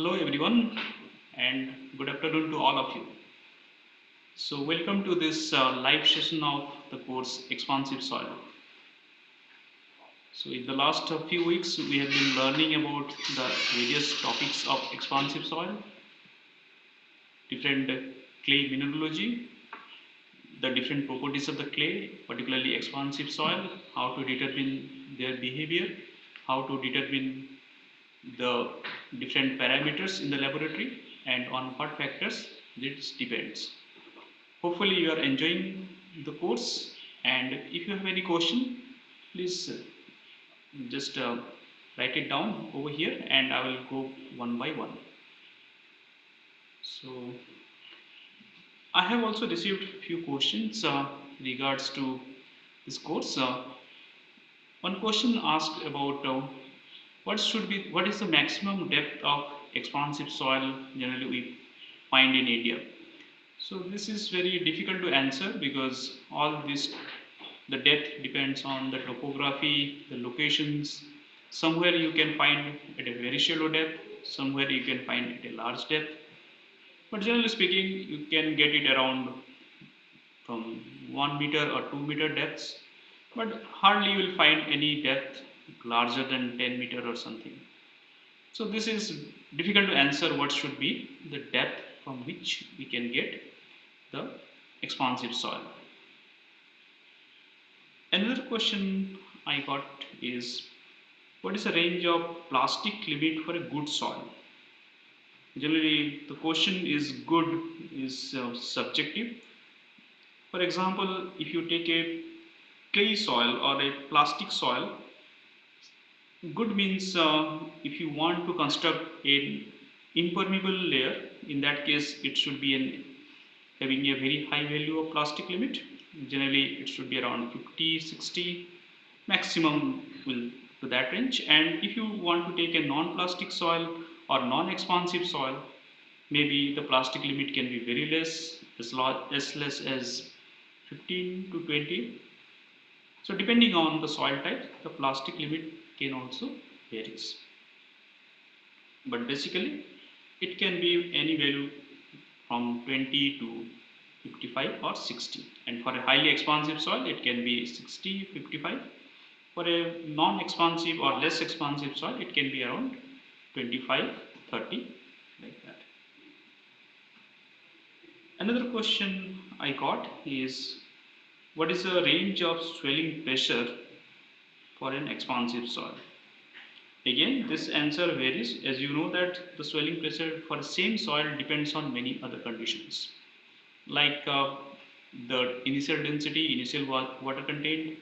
Hello everyone and good afternoon to all of you. So welcome to this live session of the course Expansive Soil. So in the last few weeks we have been learning about the various topics of expansive soil, different clay mineralogy, the different properties of the clay, particularly expansive soil, how to determine their behavior, how to determine the different parameters in the laboratory and on what factors this depends. Hopefully you are enjoying the course, and if you have any question, please just write it down over here and I will go one by one. So I have also received few questions regards to this course. One question asked about what is the maximum depth of expansive soil generally we find in India. So this is very difficult to answer because all this the depth depends on the topography, the locations. Somewhere you can find at a very shallow depth, somewhere you can find at a large depth. But generally speaking, you can get it around from 1 meter or 2 meter depths. But hardly you will find any depth larger than 10 meter or something. So this is difficult to answer what should be the depth from which we can get the expansive soil. Another question I got is what is the range of plastic limit for a good soil? Generally, the question is good is subjective. For example, if you take a clay soil or a plastic soil, good means if you want to construct an impermeable layer, in that case it should be having a very high value of plastic limit. Generally, it should be around 50, 60, maximum will to that range. And if you want to take a non-plastic soil or non-expansive soil, maybe the plastic limit can be very less, as less as 15 to 20. So depending on the soil type, the plastic limit can also varies. But basically, it can be any value from 20 to 55 or 60. And for a highly expansive soil, it can be 60, 55. For a non-expansive or less expansive soil, it can be around 25, 30, like that. Another question I got is what is the range of swelling pressure for an expansive soil? Again, this answer varies, as you know that the swelling pressure for the same soil depends on many other conditions, like the initial density, initial water content,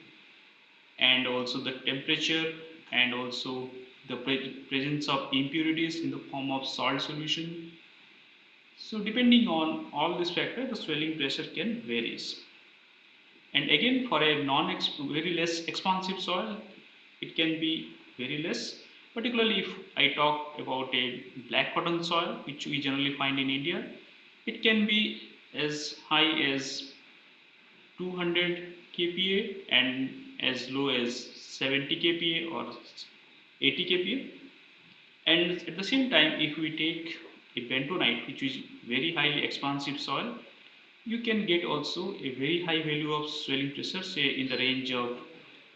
and also the temperature, and also the presence of impurities in the form of salt solution. So depending on all these factors, the swelling pressure can varies. And again, for a very less expansive soil, it can be very less. Particularly if I talk about a black cotton soil, which we generally find in India, it can be as high as 200 kPa and as low as 70 kPa or 80 kPa. And at the same time, if we take a bentonite, which is very highly expansive soil, you can get also a very high value of swelling pressure, say in the range of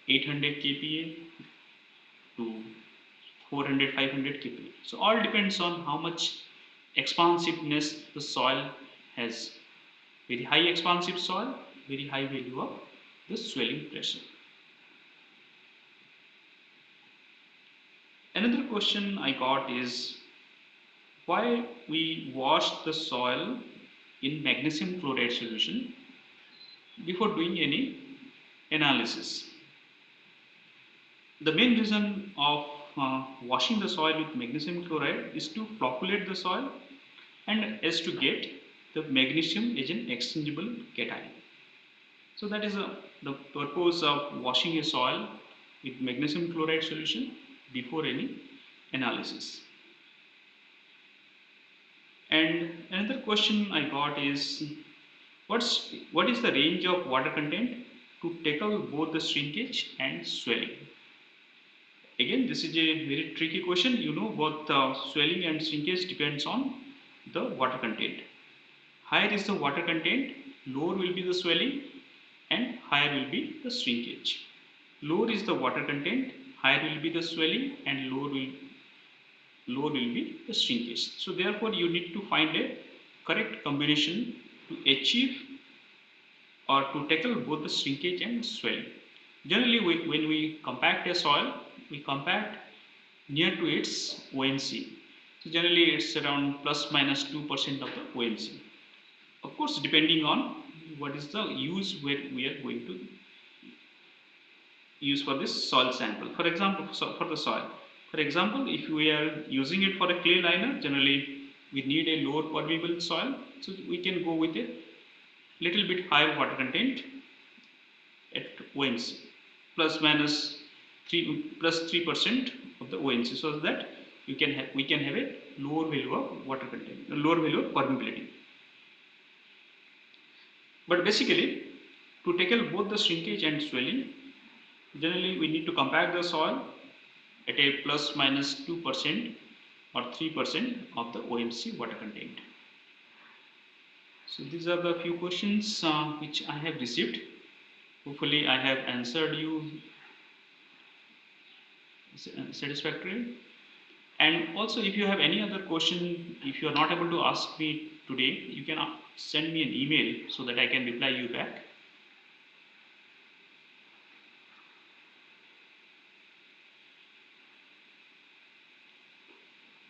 800 kPa to 400, 500 kPa. So all depends on how much expansiveness the soil has. Very high expansive soil, very high value of the swelling pressure. Another question I got is why we wash the soil in magnesium chloride solution before doing any analysis. The main reason of washing the soil with magnesium chloride is to flocculate the soil and as to get the magnesium as an exchangeable cation. So that is the purpose of washing a soil with magnesium chloride solution before any analysis. And another question I got is what is the range of water content to tackle both the shrinkage and swelling? Again, this is a very tricky question. You know, both swelling and shrinkage depends on the water content. Higher is the water content, lower will be the swelling, and higher will be the shrinkage. Lower is the water content, higher will be the swelling, and lower will be the shrinkage. So therefore, you need to find a correct combination to achieve or to tackle both the shrinkage and swelling. Generally, when we compact a soil, we compact near to its ONC. So generally, it's around plus minus 2% of the ONC. Of course, depending on what is the use where we are going to use for this soil sample. For example, for the soil. For example, if we are using it for a clay liner, generally we need a lower permeable soil, so we can go with a little bit higher water content at ONC, plus minus 3% of the ONC, so that we can have a lower value of water content, a lower value of permeability. But basically, to tackle both the shrinkage and swelling, generally we need to compact the soil at a plus minus 2% or 3% of the OMC water content. So these are the few questions which I have received. Hopefully I have answered you satisfactorily. And also, if you have any other question, if you are not able to ask me today, you can send me an email so that I can reply you back.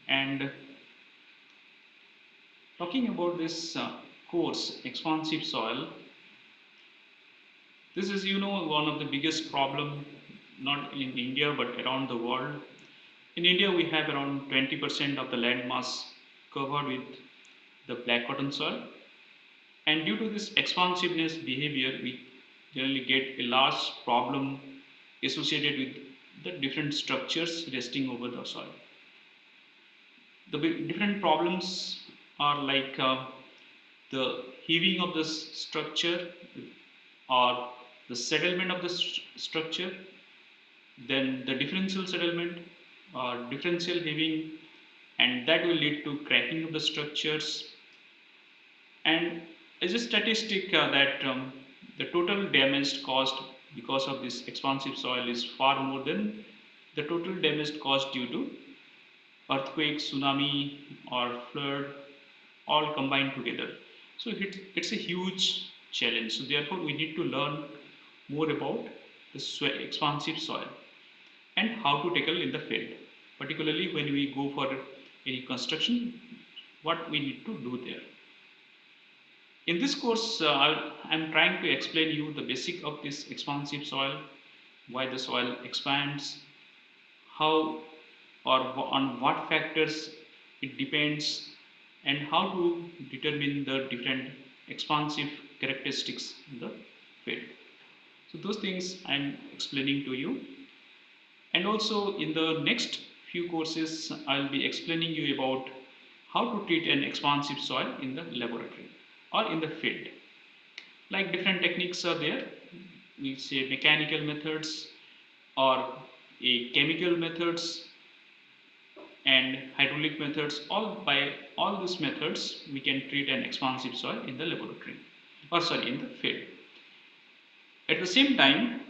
And talking about this course, Expansive Soil, this is, you know, one of the biggest problem, not in India but around the world. In India, we have around 20% of the land mass covered with the black cotton soil. And due to this expansiveness behavior, we generally get a large problem associated with the different structures resting over the soil. The different problems are like the heaving of the structure or the settlement of the structure, then the differential settlement or differential heaving, and that will lead to cracking of the structures. And as a statistic that the total damage caused because of this expansive soil is far more than the total damage caused due to earthquake, tsunami or flood all combined together. So it's a huge challenge. So therefore we need to learn more about the expansive soil and how to tackle in the field, particularly when we go for any construction, what we need to do there. In this course, I'm trying to explain you the basic of this expansive soil, why the soil expands, how or on what factors it depends, and how to determine the different expansive characteristics in the field. So those things I'm explaining to you. And also in the next few courses, I'll be explaining you about how to treat an expansive soil in the laboratory or in the field. Like different techniques are there, we say mechanical methods or a chemical methods and hydraulic methods. By all these methods, we can treat an expansive soil in the laboratory or sorry in the field. At the same time,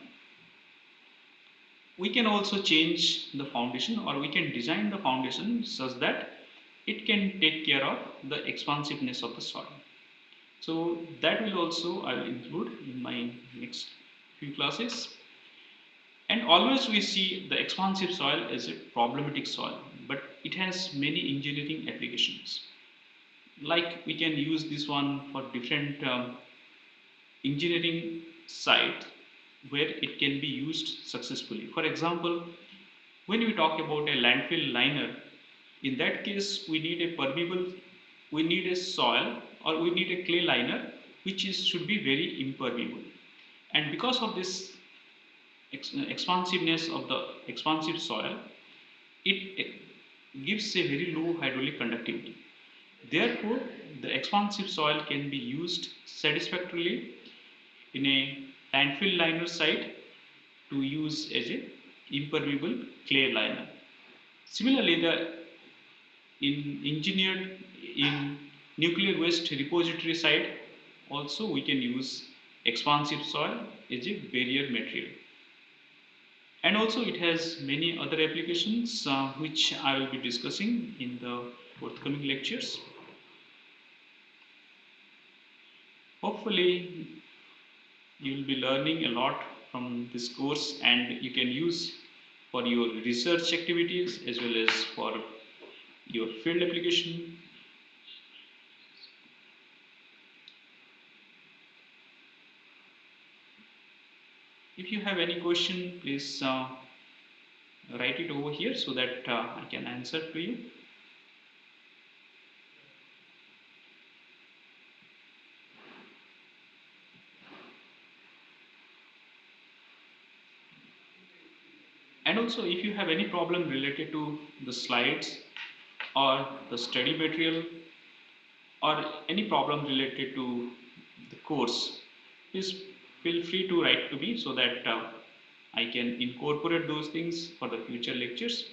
we can also change the foundation or we can design the foundation such that it can take care of the expansiveness of the soil. So that will also I will include in my next few classes. And always we see the expansive soil as a problematic soil, but it has many engineering applications. Like we can use this one for different engineering site where it can be used successfully. For example, when we talk about a landfill liner, in that case we need a permeable, we need a soil or we need a clay liner which should be very impermeable. And because of this expansiveness of the expansive soil, it gives a very low hydraulic conductivity. Therefore, the expansive soil can be used satisfactorily in a landfill liner site to use as a impermeable clay liner. Similarly, the in engineered in nuclear waste repository side, also we can use expansive soil as a barrier material. And also it has many other applications which I will be discussing in the forthcoming lectures. Hopefully you will be learning a lot from this course and you can use for your research activities as well as for your field application. If you have any question, please write it over here so that I can answer to you. And also if you have any problem related to the slides or the study material or any problem related to the course, please feel free to write to me so that I can incorporate those things for the future lectures.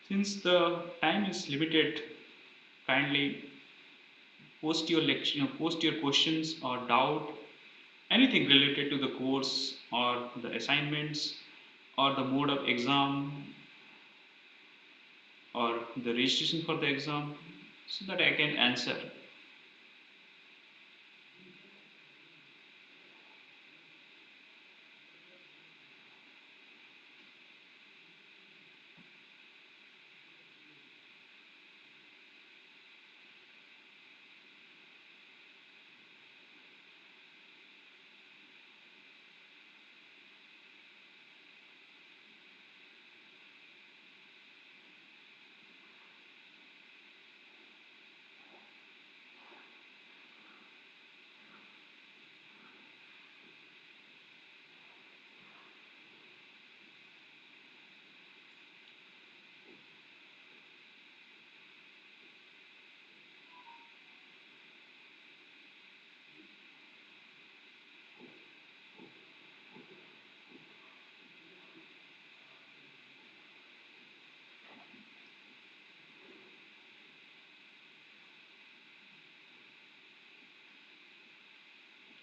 Since the time is limited, kindly post your lecture, post your questions or doubt, anything related to the course or the assignments or the mode of exam or the registration for the exam so that I can answer.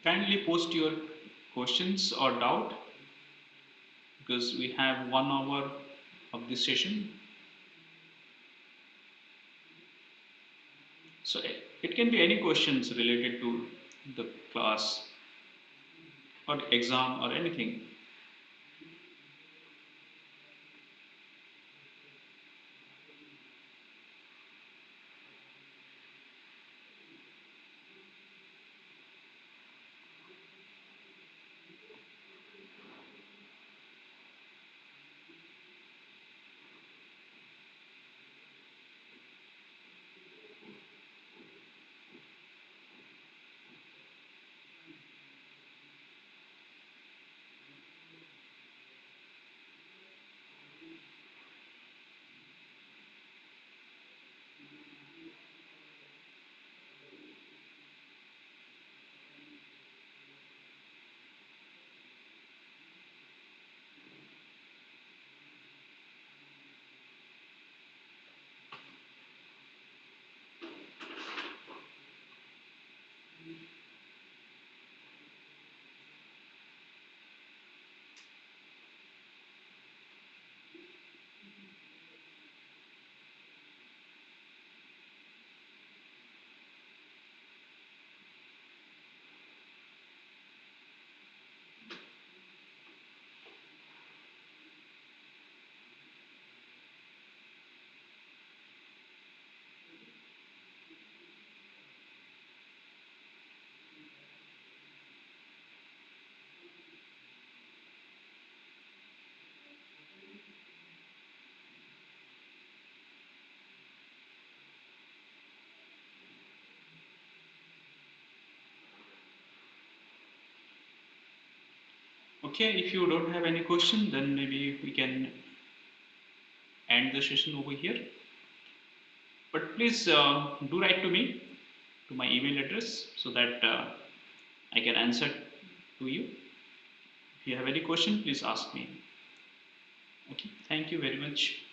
Kindly post your questions or doubt because we have 1 hour of this session. So it can be any questions related to the class or exam or anything. Okay, if you don't have any question, then maybe we can end the session over here. But please do write to me to my email address so that I can answer to you. If you have any question, please ask me. Okay, thank you very much.